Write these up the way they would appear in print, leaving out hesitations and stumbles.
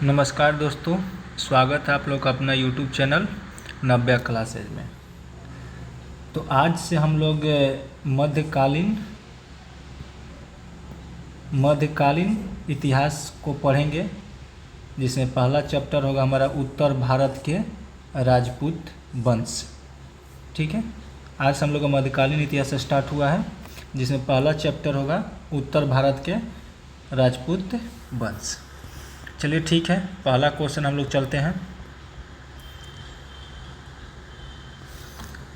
नमस्कार दोस्तों, स्वागत है आप लोग का अपना यूट्यूब चैनल नव्या क्लासेज में। तो आज से हम लोग मध्यकालीन इतिहास को पढ़ेंगे, जिसमें पहला चैप्टर होगा हमारा उत्तर भारत के राजपूत वंश। ठीक है, आज से हम लोग का मध्यकालीन इतिहास स्टार्ट हुआ है, जिसमें पहला चैप्टर होगा उत्तर भारत के राजपूत वंश। चलिए ठीक है, पहला क्वेश्चन हम लोग चलते हैं।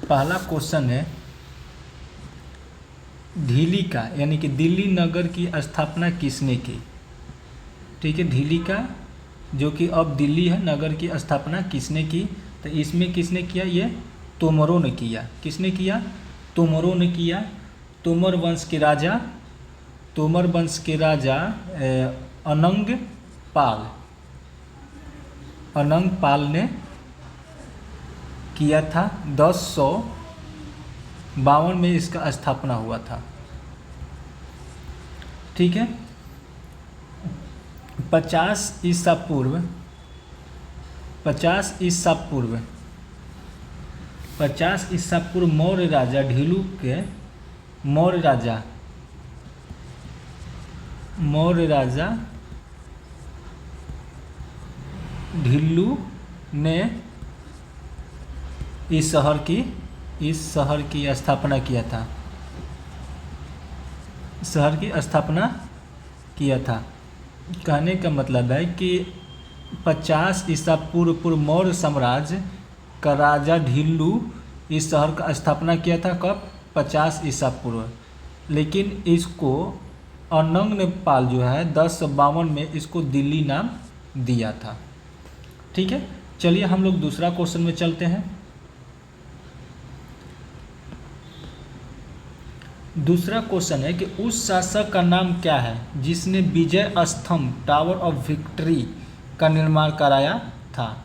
पहला क्वेश्चन है, धीली का यानी कि दिल्ली नगर की स्थापना किसने की। ठीक है, धीली का जो कि अब दिल्ली है, नगर की स्थापना किसने की। तो इसमें किसने किया, ये तोमरों ने किया। किसने किया, तोमरों ने किया। तोमर वंश के राजा अनंग पाल ने किया था। 1052 में इसका स्थापना हुआ था। ठीक है, 50 ईसा पूर्व मौर्य राजा ढिल्लू ने इस शहर की स्थापना किया था। कहने का मतलब है कि 50 ईसा पूर्व मौर्य साम्राज्य का राजा ढिल्लू इस शहर का स्थापना किया था। कब, 50 ईसा पूर्व। लेकिन इसको अनंग ने पाल जो है 1052 में इसको दिल्ली नाम दिया था। ठीक है, चलिए हम लोग दूसरा क्वेश्चन में चलते हैं। दूसरा क्वेश्चन है कि उस शासक का नाम क्या है जिसने विजय स्तंभ टावर ऑफ विक्ट्री का निर्माण कराया था।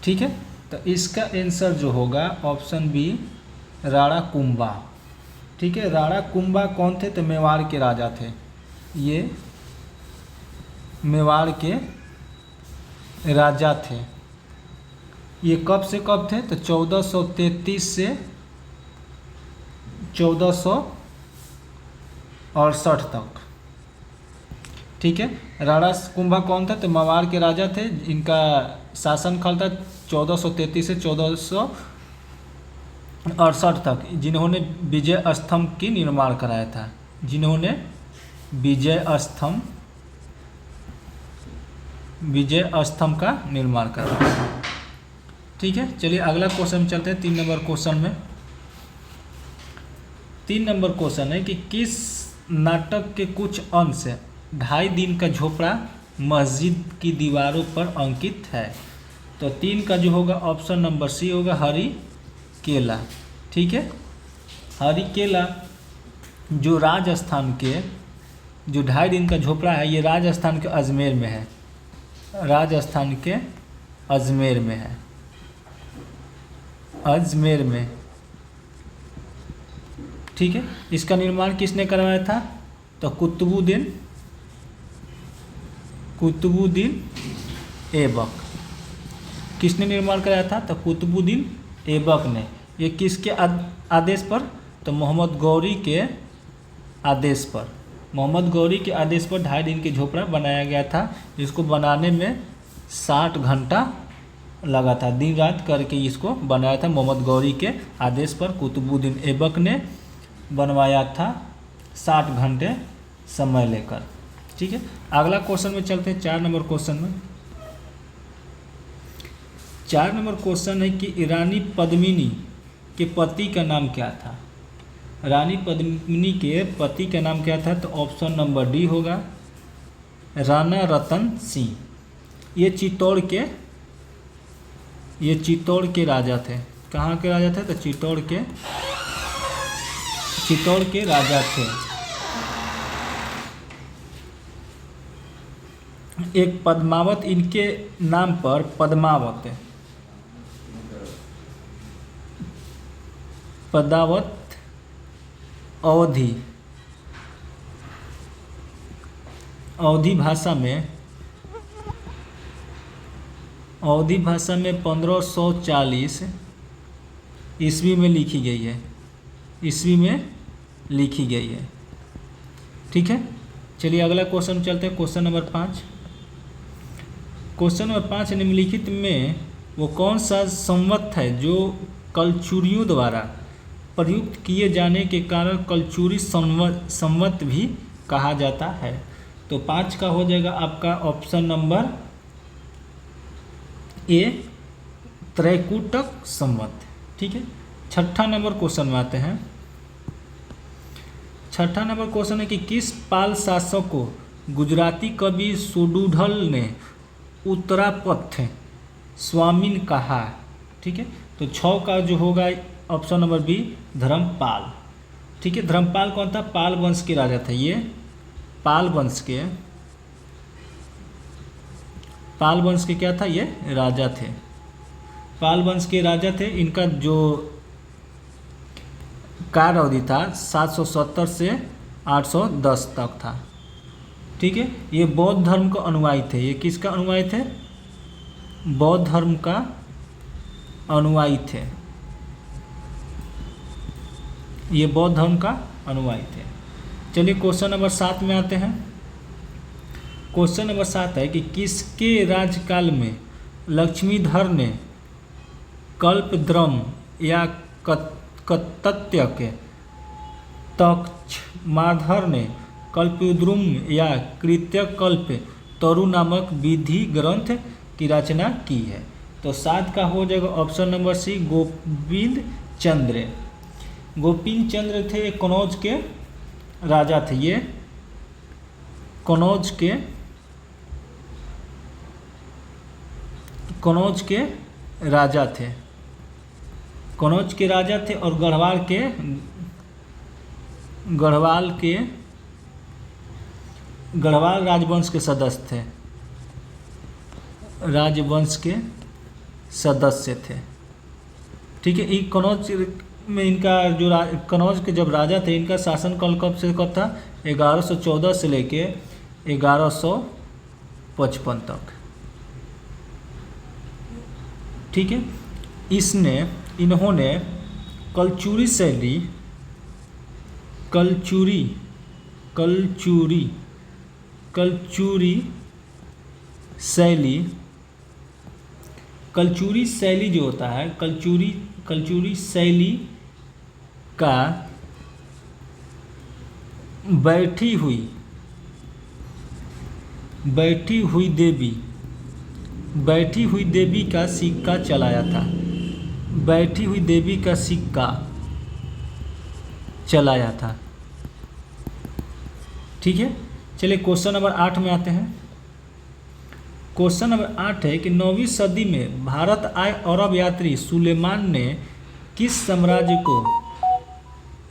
ठीक है, तो इसका आंसर जो होगा ऑप्शन बी, राणा कुंभा। ठीक है, राणा कुंभा कौन थे, तो मेवाड़ के राजा थे। ये मेवाड़ के राजा थे। ये कब से कब थे, तो 1433 से 1468 तक। ठीक है, राणा कुंभा कौन था, तो मेवाड़ के राजा थे। इनका शासनकाल था 1433 से 1468 तक, जिन्होंने विजय स्तंभ की निर्माण कराया था। विजय स्तंभ का निर्माण कराया। ठीक है, चलिए अगला क्वेश्चन चलते हैं। 3 नंबर क्वेश्चन में 3 नंबर क्वेश्चन है कि किस नाटक के कुछ अंश 2.5 दिन का झोपड़ा मस्जिद की दीवारों पर अंकित है। तो 3 का जो होगा ऑप्शन नंबर सी होगा, हरि केला। ठीक है, हरि केला जो राजस्थान के जो 2.5 दिन का झोपड़ा है, ये राजस्थान के अजमेर में। ठीक है, इसका निर्माण किसने करवाया था, तो कुतुबुद्दीन ऐबक। किसने निर्माण कराया था, तो कुतुबुद्दीन ऐबक ने। ये किसके आदेश पर, तो मोहम्मद गौरी के आदेश पर 2.5 दिन के झोपड़ा बनाया गया था। इसको बनाने में 60 घंटा लगा था, दिन रात करके इसको बनाया था। मोहम्मद गौरी के आदेश पर कुतुबुद्दीन ऐबक ने बनवाया था, 60 घंटे समय लेकर। ठीक है, अगला क्वेश्चन में चलते हैं। 4 नंबर क्वेश्चन में 4 नंबर क्वेश्चन है कि रानी पद्मिनी के पति का नाम क्या था। रानी पद्मिनी के पति का नाम क्या था, तो ऑप्शन नंबर डी होगा, राणा रतन सिंह। ये चित्तौड़ के राजा थे। कहाँ के राजा थे, तो चित्तौड़ के राजा थे। एक पद्मावत, इनके नाम पर पद्मावत अवधी भाषा में अवधी भाषा में 1540 ईस्वी में लिखी गई है, ईस्वी में लिखी गई है। ठीक है, चलिए अगला क्वेश्चन चलते हैं। Question number 5। क्वेश्चन नंबर 5, निम्नलिखित में वो कौन सा संवत है जो कलचुरियों द्वारा प्रयुक्त किए जाने के कारण कलचुरी संवत भी कहा जाता है? तो 5 का हो जाएगा आपका ऑप्शन नंबर ए, त्रैकूटक संवत। ठीक है, छठा नंबर क्वेश्चन में आते हैं। छठा नंबर क्वेश्चन है कि किस पाल शासक को गुजराती कवि सुडुढल ने उत्तरापथ स्वामीन कहा? ठीक है, तो 6 का जो होगा ऑप्शन नंबर बी, धर्मपाल। ठीक है, धर्मपाल कौन था? पाल वंश के राजा थे। ये पाल वंश के क्या था? ये राजा थे, पाल वंश के राजा थे। इनका जो कार्य अवधि था 770 से 810 तक था। ठीक है, ये बौद्ध धर्म का अनुयायी थे। ये किसका अनुयायी थे? बौद्ध धर्म का अनुयायी थे। ये बौद्ध धर्म का अनुयायी थे। चलिए क्वेश्चन नंबर 7 में आते हैं। क्वेश्चन नंबर 7 है कि किसके राज्यकाल में लक्ष्मीधर ने कल्पद्रुम या कत्तत्य के, तक्षमाधर ने कल्पद्रुम या कृत्यकल्प तरु नामक विधि ग्रंथ की रचना की है? तो 7 का हो जाएगा ऑप्शन नंबर सी, गोविंद चंद्र। गोविंद चंद्र थे, ये कनौज के राजा थे। ये कनौज के राजा थे। कनौज के राजा थे और गढ़वाल राजवंश के सदस्य थे। राजवंश के सदस्य थे। ठीक है, ये कनौज में इनका जो कनौज के जब राजा थे, इनका शासनकाल कब से कब था? 1114 से लेके 1155 तक। ठीक है, इन्होंने कलचुरी शैली जो होता है, कलचुरी शैली का बैठी हुई देवी का सिक्का चलाया था। बैठी हुई देवी का सिक्का चलाया था। ठीक है, चलिए क्वेश्चन नंबर 8 में आते हैं। क्वेश्चन नंबर 8 है कि 9वीं सदी में भारत आए अरब यात्री सुलेमान ने किस साम्राज्य को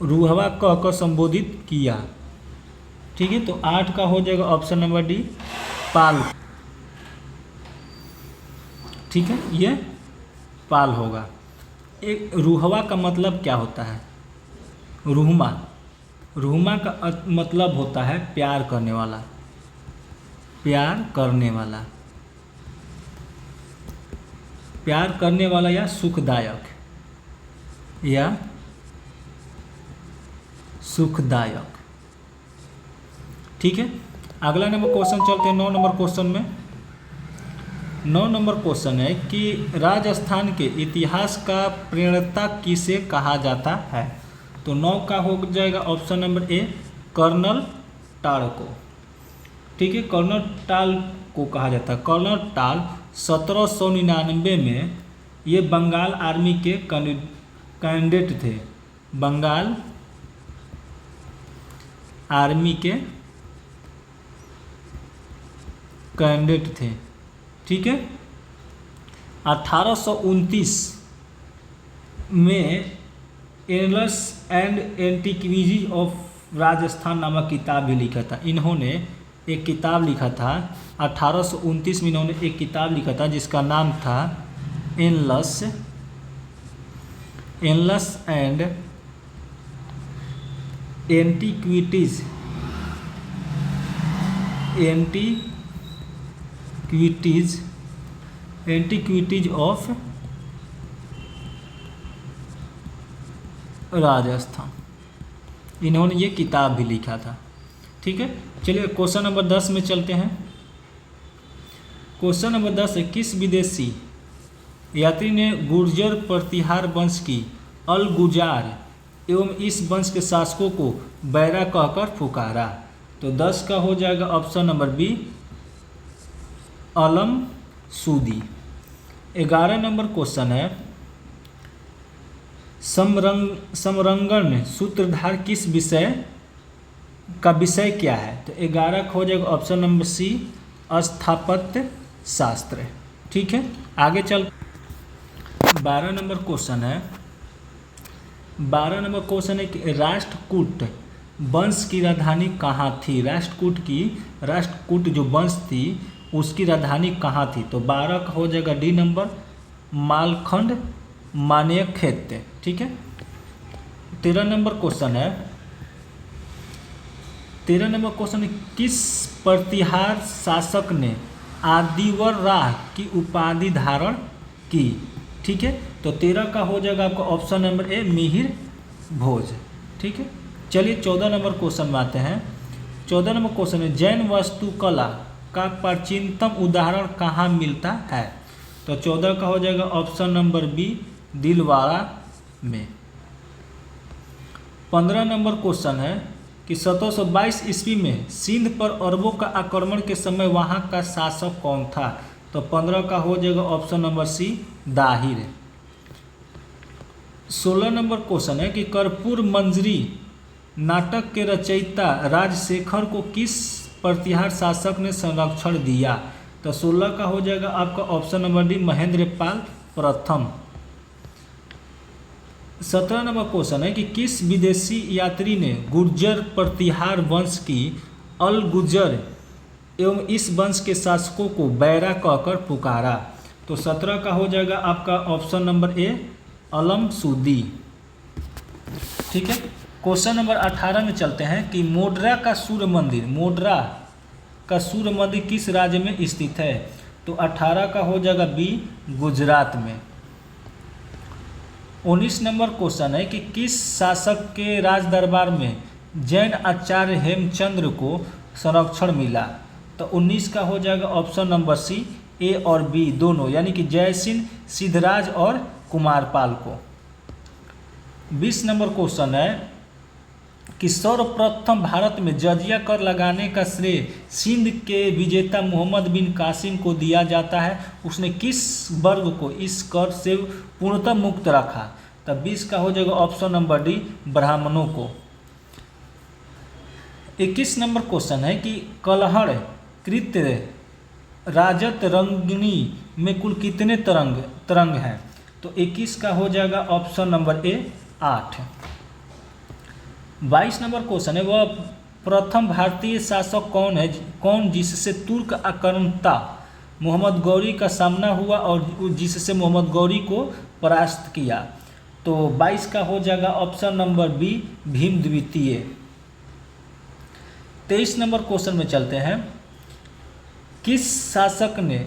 रुहवा कहकर संबोधित किया? ठीक है, तो 8 का हो जाएगा ऑप्शन नंबर डी, पाल। ठीक है, ये पाल होगा। एक रुहवा का मतलब क्या होता है? रुहमा का मतलब होता है प्यार करने वाला या सुखदायक ठीक है, अगला नंबर क्वेश्चन चलते हैं 9 नंबर क्वेश्चन में। 9 नंबर क्वेश्चन है कि राजस्थान के इतिहास का प्रणेता किसे कहा जाता है? तो 9 का हो जाएगा ऑप्शन नंबर ए, कर्नल टाल को। ठीक है, कर्नल टाल को कहा जाता है। कर्नल टाल 1799 में ये बंगाल आर्मी के कैडेट थे। बंगाल आर्मी के कैडेट थे। ठीक है, 1829 में annulus and antiquities of Rajasthan नामक किताब भी लिखा था। इन्होंने एक किताब लिखा था 1829 में। इन्होंने एक किताब लिखा था जिसका नाम था annulus and antiquities antiquities of Rajasthan, इन्होंने ये किताब भी लिखा था। ठीक है, चलिए क्वेश्चन नंबर 10 में चलते हैं। क्वेश्चन नंबर 10 है, किस विदेशी यात्री ने गुर्जर प्रतिहार वंश की अल गुजार एवं इस वंश के शासकों को बैरा कहकर पुकारा? तो 10 का हो जाएगा ऑप्शन नंबर बी, अलम सूदी। 11 नंबर क्वेश्चन है, समरंगन सूत्रधार किस विषय का विषय क्या है? तो 11 का हो जाएगा ऑप्शन नंबर सी, स्थापत्य शास्त्र। ठीक है, आगे चल 12 नंबर क्वेश्चन है। 12 नंबर क्वेश्चन है कि राष्ट्रकूट वंश की राजधानी कहाँ थी? राष्ट्रकूट जो वंश थी उसकी राजधानी कहाँ थी? तो 12 का हो जाएगा डी नंबर, मालखंड मानेयखेत्य। ठीक है, 13 नंबर क्वेश्चन है। 13 नंबर क्वेश्चन है, किस प्रतिहार शासक ने आदिवर राह की उपाधि धारण की? ठीक है, तो 13 का हो जाएगा आपका ऑप्शन नंबर ए, मिहिर भोज। ठीक है, चलिए 14 नंबर क्वेश्चन में आते हैं। 14 नंबर क्वेश्चन है, जैन वास्तुकला का प्राचीनतम उदाहरण कहाँ मिलता है? तो 14 का हो जाएगा ऑप्शन नंबर बी, दिलवाड़ा में। 15 नंबर क्वेश्चन है कि 1722 ईस्वी में सिंध पर अरबों का आक्रमण के समय वहाँ का शासक कौन था? तो 15 का हो जाएगा option number C, Dahir. 16 number question है कि कर्पूर मंजरी नाटक के रचयिता राजशेखर को किस प्रतिहार शासक ने संरक्षण दिया? तो 16 का हो जाएगा आपका ऑप्शन नंबर डी, महेंद्रपाल प्रथम। 17 नंबर क्वेश्चन है कि किस विदेशी यात्री ने गुर्जर प्रतिहार वंश की अल गुजर एवं इस वंश के शासकों को बैरा कहकर पुकारा? तो 17 का हो जाएगा आपका ऑप्शन नंबर ए, अलम सूदी। ठीक है, क्वेश्चन नंबर 18 में चलते हैं कि मोढेरा का सूर्य मंदिर किस राज्य में स्थित है? तो 18 का हो जाएगा बी, गुजरात में। 19 नंबर क्वेश्चन है कि किस शासक के राज दरबार में जैन आचार्य हेमचंद्र को संरक्षण मिला? तो 19 का हो जाएगा ऑप्शन नंबर सी, ए और बी दोनों, यानी कि जयसिंह, सिद्धराज और कुमारपाल को। 20 नंबर क्वेश्चन है कि सर्वप्रथम भारत में जजिया कर लगाने का श्रेय सिंध के विजेता मोहम्मद बिन कासिम को दिया जाता है। उसने किस वर्ग को इस कर से पूर्णतः मुक्त रखा? तब 20 का हो जाएगा ऑप्शन नंबर डी, ब्राह्मणों को। 21 नंबर क्वेश्चन है कि कलहड़ कृत्य राजत रंगिणी में कुल कितने तरंग हैं? तो 21 का हो जाएगा ऑप्शन नंबर ए, 8। 22 नंबर क्वेश्चन है, वह प्रथम भारतीय शासक कौन जिससे तुर्क आक्रांता मोहम्मद गौरी का सामना हुआ और जिससे मोहम्मद गौरी को परास्त किया? तो 22 का हो जाएगा ऑप्शन नंबर बी, भीम द्वितीय। 23 नंबर क्वेश्चन में चलते हैं, किस शासक ने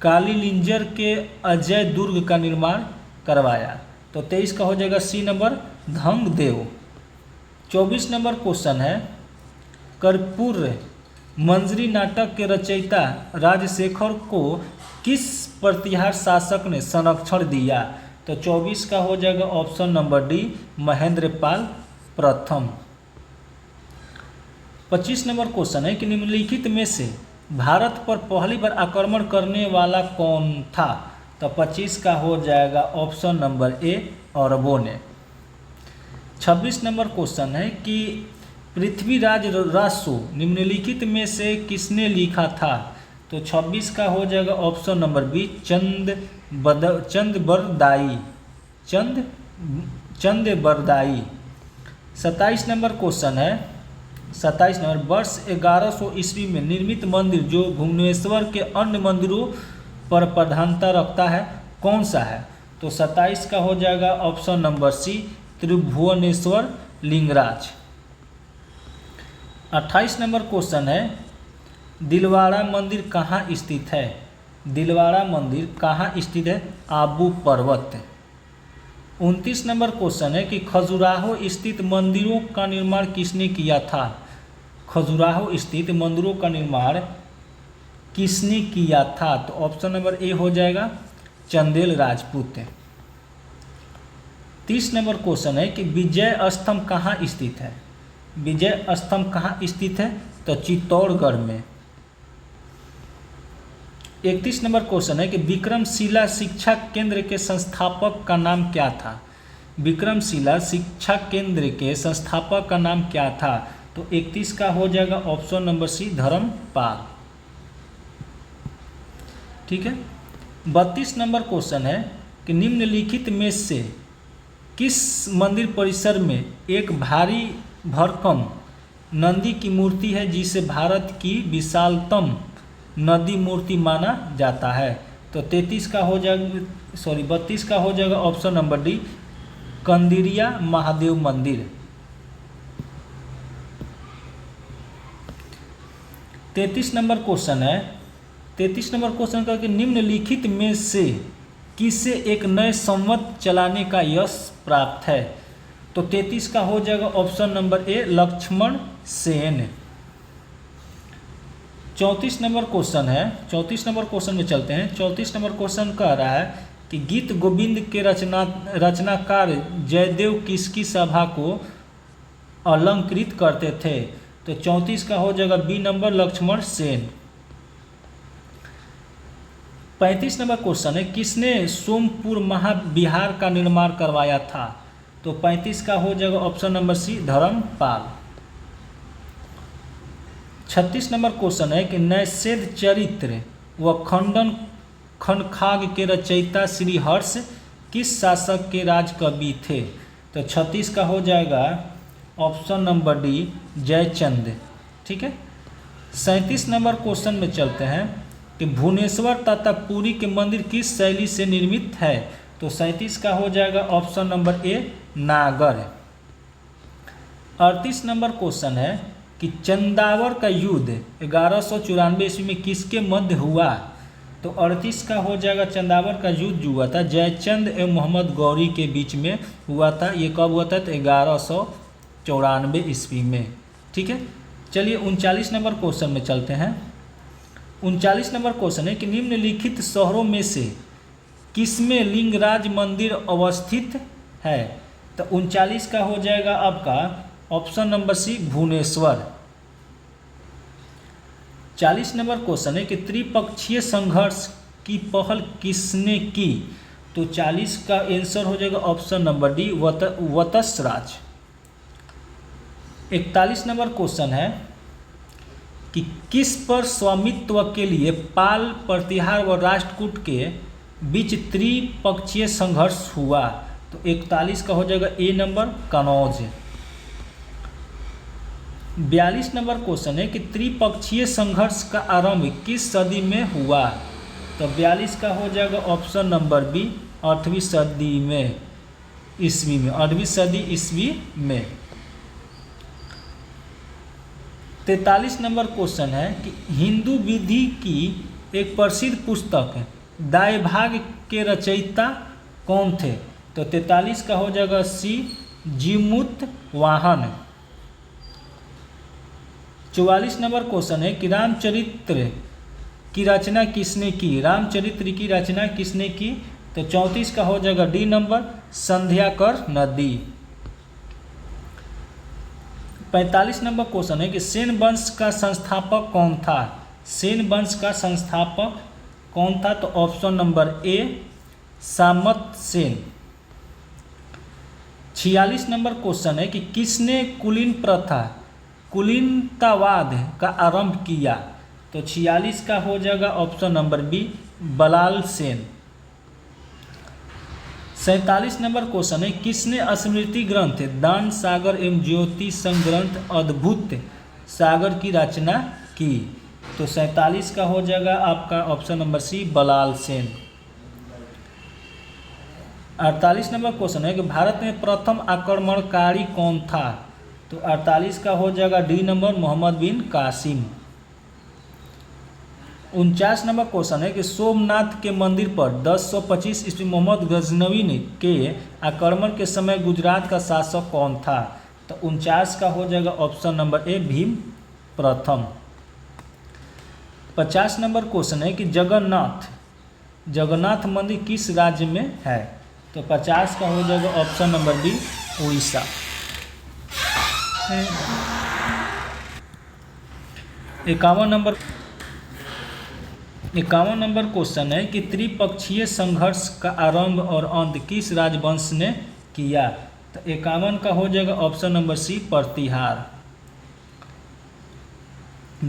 कालीलिंजर के अजय दुर्ग का निर्माण करवाया? तो 23 का हो जाएगा C number, Dhangdev. 24 number question है, कर्पूर मंजरी नाटक के रचयिता राजशेखर को किस प्रतिहार शासक ने संरक्षण दिया? तो 24 का हो जाएगा ऑप्शन नंबर डी, महेंद्रपाल प्रथम। 25 नंबर क्वेश्चन है कि निम्नलिखित में से भारत पर पहली बार आक्रमण करने वाला कौन था? तो 25 का हो जाएगा ऑप्शन नंबर ए, अरबों ने। 26 नंबर क्वेश्चन है कि पृथ्वीराज रासो निम्नलिखित में से किसने लिखा था? तो 26 का हो जाएगा ऑप्शन नंबर बी, चंद बरदाई। 27 नंबर क्वेश्चन है, 27 नंबर, वर्ष 1100 ईस्वी में निर्मित मंदिर जो भुवनेश्वर के अन्य मंदिरों पर प्रधानता रखता है कौन सा है? तो 27 का हो जाएगा option number C, Tribhuvaneshwar Lingaraj. 28 number question है, दिलवाड़ा मंदिर कहाँ स्थित है? दिलवाड़ा मंदिर कहाँ स्थित है? आबू पर्वत। 29 नंबर क्वेश्चन है कि खजुराहो स्थित मंदिरों का निर्माण किसने किया था? खजुराहो स्थित मंदिरों का निर्माण किसने किया था? तो ऑप्शन नंबर ए हो जाएगा चंदेल राजपूत। 30 नंबर क्वेश्चन है कि विजय स्तंभ कहाँ स्थित है? विजय स्तंभ कहाँ स्थित है? तो चित्तौड़गढ़ में। 31 नंबर क्वेश्चन है कि विक्रमशिला शिक्षा केंद्र के संस्थापक का नाम क्या था? विक्रमशिला शिक्षा केंद्र के संस्थापक का नाम क्या था? तो 31 का हो जाएगा ऑप्शन नंबर सी धर्मपाल। ठीक है। 32 नंबर क्वेश्चन है कि निम्नलिखित में से किस मंदिर परिसर में एक भारी भरकम नंदी की मूर्ति है जिसे भारत की विशालतम नदी मूर्ति माना जाता है? तो 33 का हो जाएगा 32 का हो जाएगा ऑप्शन नंबर डी कंदिरिया महादेव मंदिर। 33 नंबर क्वेश्चन है 33 नंबर क्वेश्चन का कि निम्नलिखित में से किसे एक नए संवत चलाने का यश प्राप्त है? तो 33 का हो जाएगा option number A Lakshman Sen. 34 number question है 34 नंबर क्वेश्चन में चलते हैं। 34 नंबर क्वेश्चन कह रहा है कि गीत गोविंद के रचनाकार जयदेव किसकी सभा को अलंकृत करते थे? तो 34 का हो जाएगा B number Lakshman Sen. 35 number question है किसने सोमपुर महाविहार का निर्माण करवाया था? तो 35 का हो जाएगा option number C Dharmapal. 36 number question है कि नैषेध चरित्र व खंडखाग के रचयिता श्री हर्ष किस शासक के राज कवि थे? तो 36 का हो जाएगा ऑप्शन नंबर डी जयचंद। ठीक है। 37 नंबर क्वेश्चन में चलते हैं कि भुवनेश्वर तथा पुरी के मंदिर किस शैली से निर्मित है? तो 37 का हो जाएगा ऑप्शन नंबर ए नागर। 38 नंबर क्वेश्चन है कि चंदावर का युद्ध 1194 ईस्वी में किसके मध्य हुआ? तो 38 का हो जाएगा चंदावर का युद्ध जो हुआ था जयचंद एवं मोहम्मद गौरी के बीच में हुआ था। ये कब हुआ था? तो 1194 ईस्वी में। ठीक है। चलिए 39 नंबर क्वेश्चन में चलते हैं। 39 नंबर क्वेश्चन है कि निम्नलिखित शहरों में से किसमें लिंगराज मंदिर अवस्थित है? तो 39 का हो जाएगा आपका option number C Bhubaneswar. 40 number question है कि त्रिपक्षीय संघर्ष की पहल किसने की? तो 40 का आंसर हो जाएगा option number D Vatsraj. 41 number question है कि किस पर स्वामित्व के लिए पाल प्रतिहार व राष्ट्रकूट के बीच त्रिपक्षीय संघर्ष हुआ? तो 41 का हो जाएगा ए नंबर कनौज। 42 नंबर क्वेश्चन है कि त्रिपक्षीय संघर्ष का आरंभ किस सदी में हुआ? तो 42 का हो जाएगा ऑप्शन नंबर बी 8वीं सदी में ईस्वी में 8वीं सदी ईस्वी में। 43 नंबर क्वेश्चन है कि हिंदू विधि की एक प्रसिद्ध पुस्तक दाय भाग के रचयिता कौन थे? तो 43 का हो जाएगा सी जीमूत वाहन। 44 नंबर क्वेश्चन है कि रामचरित्र की रचना किसने की? रामचरित्र की रचना किसने की? तो 34 का हो जाएगा डी नंबर संध्याकर नदी। 45 नंबर क्वेश्चन है कि सेन वंश का संस्थापक कौन था? सेन वंश का संस्थापक कौन था? तो ऑप्शन नंबर ए सामत सेन। 46 नंबर क्वेश्चन है कि किसने कुलीन प्रथा कुलीनतावाद का आरंभ किया? तो 46 का हो जाएगा ऑप्शन नंबर बी बलाल सेन। 47 नंबर क्वेश्चन है किसने स्मृति ग्रंथ दान सागर एवं ज्योति संग्रंथ अद्भुत सागर की रचना की? तो 47 का हो जाएगा आपका ऑप्शन नंबर सी बलाल सेन। 48 नंबर क्वेश्चन है कि भारत में प्रथम आक्रमणकारी कौन था? तो 48 का हो जाएगा डी नंबर मोहम्मद बिन कासिम। 49 नंबर क्वेश्चन है कि सोमनाथ के मंदिर पर 1025 ईस्वी मोहम्मद गजनवी ने के आक्रमण के समय गुजरात का शासक कौन था? तो 49 का हो जाएगा ऑप्शन नंबर ए भीम प्रथम। 50 नंबर क्वेश्चन है कि जगन्नाथ मंदिर किस राज्य में है? तो 50 का हो जाएगा option number B Orissa. 51 number question है कि त्रिपक्षीय संघर्ष का आरंभ और अंत किस राजवंश ने किया? तो 51 का हो जाएगा ऑप्शन नंबर सी प्रतिहार।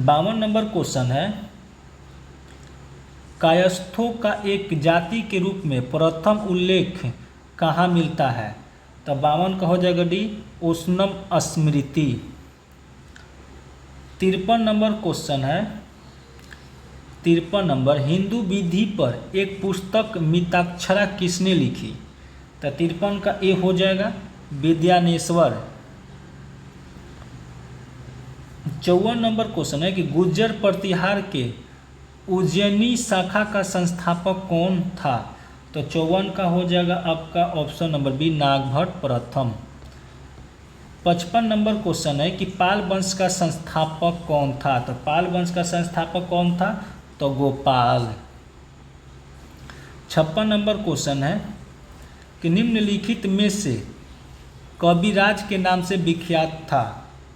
52 नंबर क्वेश्चन है कायस्थों का एक जाति के रूप में प्रथम उल्लेख कहाँ मिलता है? तो 52 का हो जाएगा डी उष्णम स्मृति। 53 नंबर क्वेश्चन है 53 नंबर हिंदू विधि पर एक पुस्तक मिताक्षरा किसने लिखी? तो 53 का ए हो जाएगा विद्यानेश्वर। 54 नंबर क्वेश्चन है कि गुर्जर प्रतिहार के उज्जैनी शाखा का संस्थापक कौन था? तो 54 का हो जाएगा आपका ऑप्शन नंबर बी नागभट्ट प्रथम। 55 नंबर क्वेश्चन है कि पाल वंश का संस्थापक कौन था? तो पाल वंश का संस्थापक कौन था? तो गोपाल। 56 नंबर क्वेश्चन है कि निम्नलिखित में से कविराज के नाम से विख्यात था?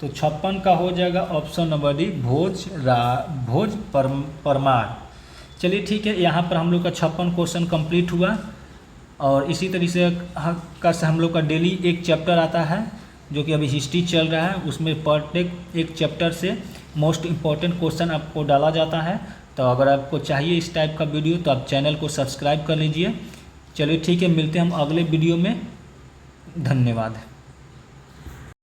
तो 56 का हो जाएगा ऑप्शन नंबर डी भोज परमार। चलिए ठीक है, यहाँ पर हम लोग का 56 क्वेश्चन कंप्लीट हुआ। और इसी तरीके से हम लोग का डेली एक चैप्टर आता है जो कि अभी हिस्ट्री चल रहा है, उसमें पर डे एक चैप्टर से मोस्ट इम्पॉर्टेंट क्वेश्चन आपको डाला जाता है। तो अगर आपको चाहिए इस टाइप का वीडियो तो आप चैनल को सब्सक्राइब कर लीजिए। चलिए ठीक है, मिलते हैं हम अगले वीडियो में। धन्यवाद।